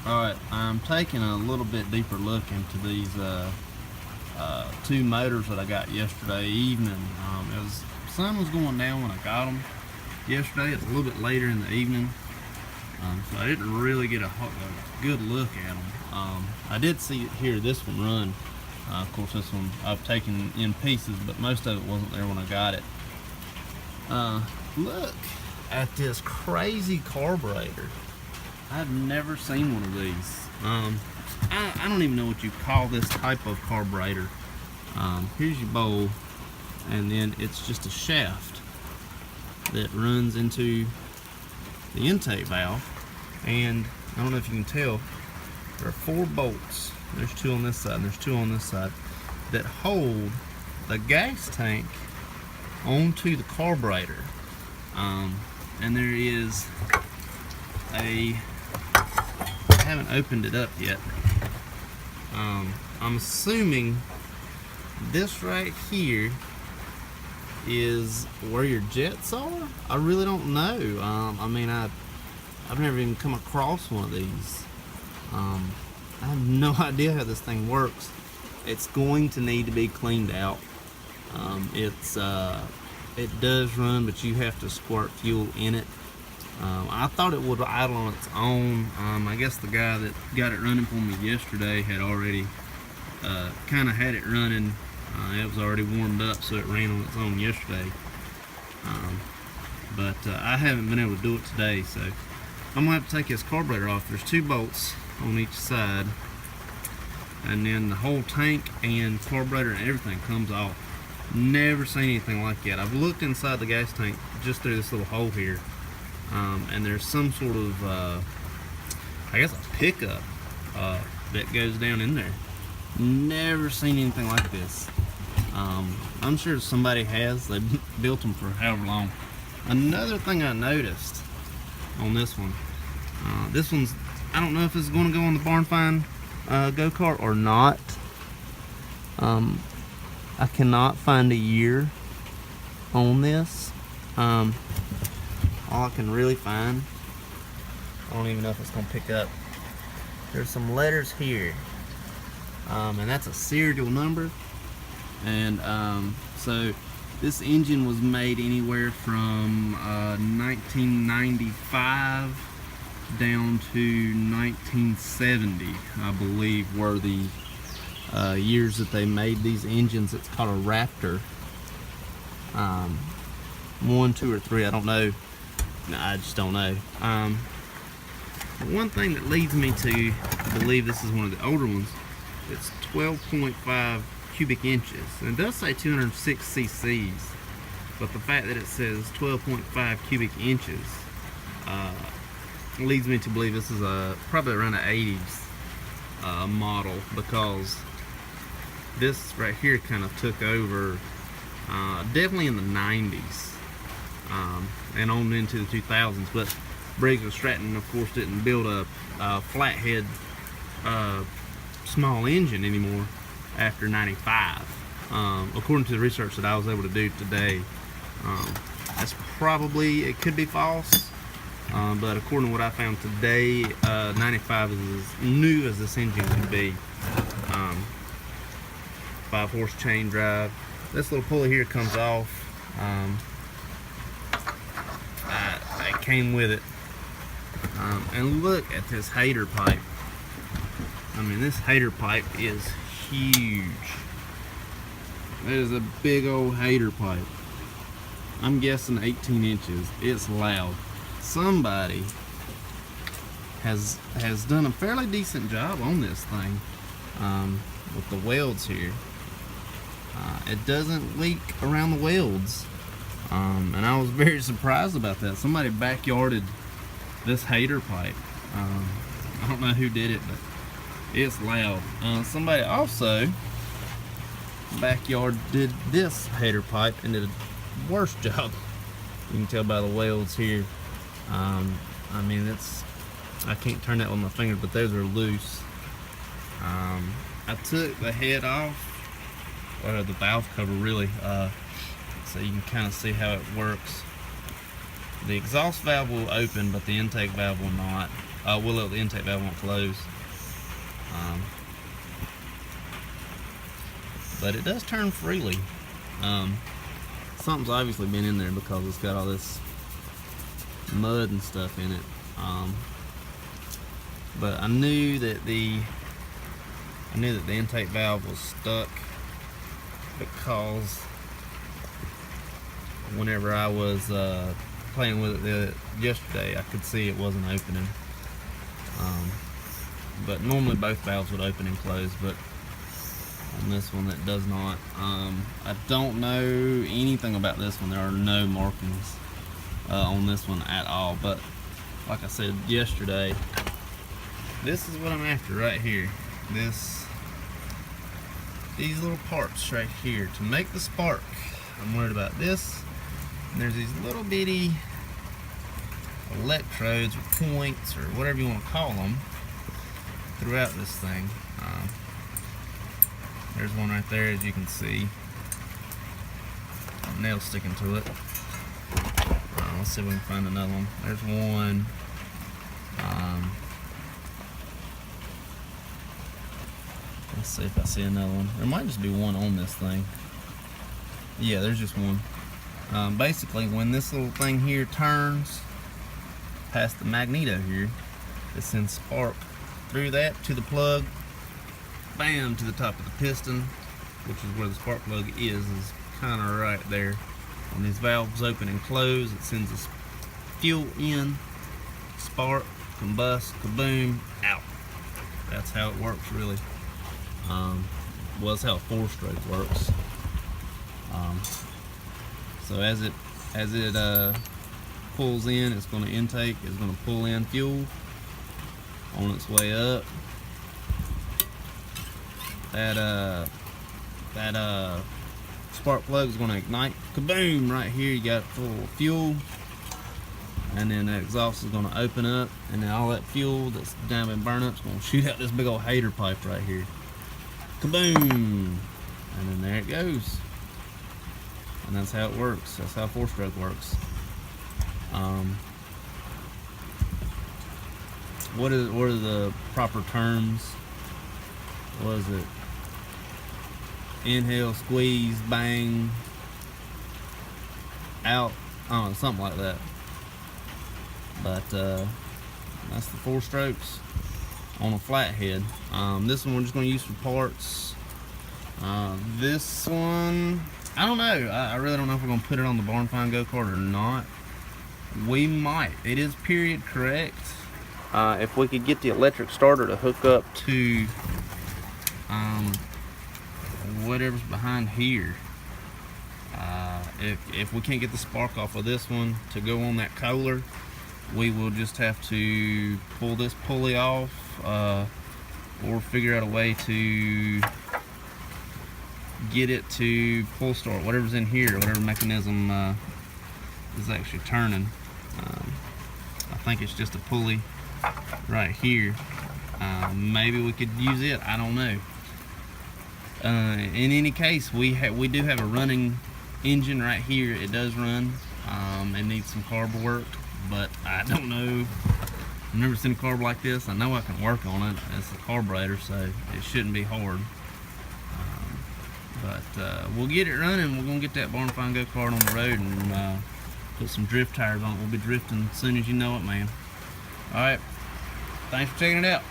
Alright, I'm taking a little bit deeper look into these two motors that I got yesterday evening. Sun was going down when I got them yesterday. It's a little bit later in the evening, so I didn't really get a good look at them. I did see here this one run. Of course, this one I've taken in pieces, but most of it wasn't there when I got it. Look at this crazy carburetor. I've never seen one of these. I don't even know what you call this type of carburetor. Here's your bowl, and then it's just a shaft that runs into the intake valve. And I don't know if you can tell, there are 4 bolts. There's 2 on this side, and there's 2 on this side that hold the gas tank onto the carburetor. And there is I haven't opened it up yet. I'm assuming this right here is where your jets are. I really don't know. I mean, I've never even come across one of these. I have no idea how this thing works. It's going to need to be cleaned out. It does run, but you have to squirt fuel in it. I thought it would idle on its own. I guess the guy that got it running for me yesterday had already kind of had it running. It was already warmed up, so it ran on its own yesterday. But I haven't been able to do it today, so I'm gonna have to take this carburetor off. There's 2 bolts on each side, and then the whole tank and carburetor and everything comes off. Never seen anything like that. I've looked inside the gas tank just through this little hole here, and there's some sort of I guess a pickup that goes down in there. Never seen anything like this. I'm sure somebody has. They've built them for however long. Another thing I noticed on this one, this one's, I don't know if it's going to go on the Barn Find go-kart or not. I cannot find a year on this. All I can really find, I don't even know if it's going to pick up. There's some letters here, and that's a serial number. And so this engine was made anywhere from 1995 down to 1970, I believe, were the years that they made these engines. It's called a Raptor. 1, 2, or 3, I don't know. No, I just don't know. One thing that leads me to believe this is one of the older ones, it's 12.5 cubic inches. And it does say 206 cc's, but the fact that it says 12.5 cubic inches leads me to believe this is probably around an 80s model, because this right here kind of took over definitely in the 90s and on into the 2000s. But Briggs & Stratton, of course, didn't build a flathead small engine anymore after 95. According to the research that I was able to do today, that's probably, it could be false, but according to what I found today, 95 is as new as this engine could be. 5-horse chain drive. This little pulley here comes off. It came with it. And look at this hater pipe. I mean, this hater pipe is huge. That is a big old hater pipe. I'm guessing 18 inches. It's loud. Somebody has done a fairly decent job on this thing with the welds here. It doesn't leak around the welds, and I was very surprised about that. Somebody backyarded this hater pipe. I don't know who did it, but it's loud. Somebody also backyard did this hater pipe and did a worse job. You can tell by the welds here. I mean, I can't turn that with my finger, but those are loose. I took the head off, or the valve cover really, so you can kind of see how it works. The exhaust valve will open, but the intake valve will not. the intake valve won't close. But it does turn freely. Something's obviously been in there because it's got all this mud and stuff in it. But I knew that the intake valve was stuck because whenever I was playing with it yesterday, I could see it wasn't opening. But normally both valves would open and close, but on this one that does not. I don't know anything about this one. There are no markings on this one at all, but like I said yesterday, this is what I'm after right here. These little parts right here to make the spark. I'm worried about this. And there's these little bitty electrodes or points or whatever you want to call them throughout this thing. There's one right there, as you can see. A nail sticking to it. Let's see if we can find another one. There's one. Let's see if I see another one. There might just be one on this thing. Yeah, there's just one. Basically, when this little thing here turns past the magneto here, it sends spark through that to the plug, bam, to the top of the piston, which is where the spark plug is kind of right there. When these valves open and close, it sends this fuel in, spark, combust, kaboom, out. That's how it works, really. Well, that's how a 4-stroke works. So as it pulls in, it's going to intake, it's going to pull in fuel on its way up. That spark plug is going to ignite, kaboom, right here. You got full of fuel, and then the exhaust is going to open up, and then all that fuel that's down been burned up is going to shoot out this big old hater pipe right here. Kaboom! And then there it goes. And that's how it works. That's how 4-stroke works. What are the proper terms? What is it? Inhale, squeeze, bang, out. I don't know, something like that. But that's the 4 strokes on a flathead. This one we're just going to use for parts. This one, I don't know. I really don't know if we're going to put it on the Barn Find go-kart or not. We might. It is period correct. If we could get the electric starter to hook up to whatever's behind here. If we can't get the spark off of this one to go on that Kohler, we will just have to pull this pulley off, or figure out a way to get it to pull start whatever's in here, whatever mechanism is actually turning. I think it's just a pulley right here. Maybe we could use it, I don't know. In any case, we do have a running engine right here. It does run. It needs some carb work, but I don't know. I've never seen a carb like this. I know I can work on it. It's a carburetor, so it shouldn't be hard. But we'll get it running. We're gonna get that Barn Find go-kart on the road and put some drift tires on it. We'll be drifting as soon as you know it, man. All right. Thanks for checking it out.